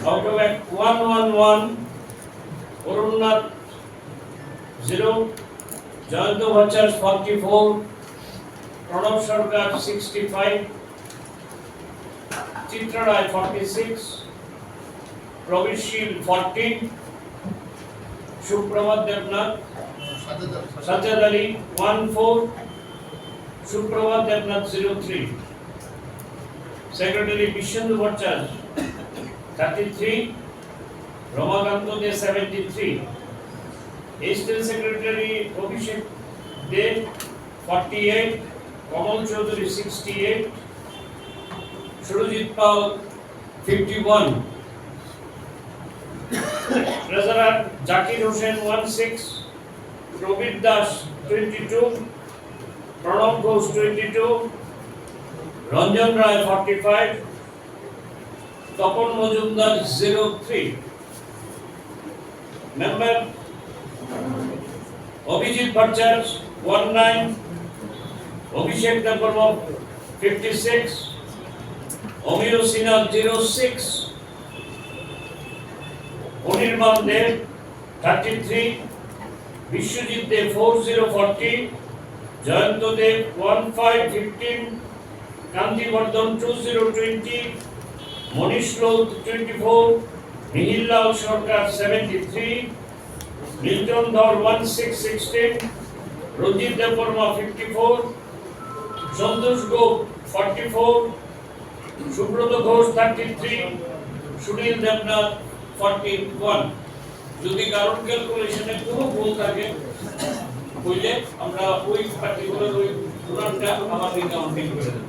Out of 111, Orunnath 0, Jayanto Bhattacharya 44, Pranav Sarkar 65, Chitra Rai 46, Provishil 14, Supramat Devnath, Sajjad Ali 14, Supramat Devnath 03, Secretary Bishendu Bhattacharya 33, Ramakanta De 73, Assistant Secretary Abhishek De 48, Kamal Chaudhary 68, Surajit Pal 51, Treasurer Zakir Hussain 16, Robit Das 22, Pranav Ghosh 22, Ranjan Rai 45, Tapan Majumdar 03. Member Abhijit Bhattacharya 19, Abhishek Devarma 56, Omiro Sinha 06, Anirban Dev 33, Vishwajit Dev 4040, Jayanto Dev 1515, Kanti Vardhan 2020, Monish Loth 24, Mihir Lal Sarkar 73, Milton Dhar 1616, Rajit Devarma 54, Santosh Gop 44, Subrata Ghosh 33, Sunil Devnath 41. যদি কারণ ক্যালকুলেশনে কোনো ভুল থাকে বুঝলে আমরা ওই particular ওই পুরানটা আমাদের কাউন্টিং করে দেব।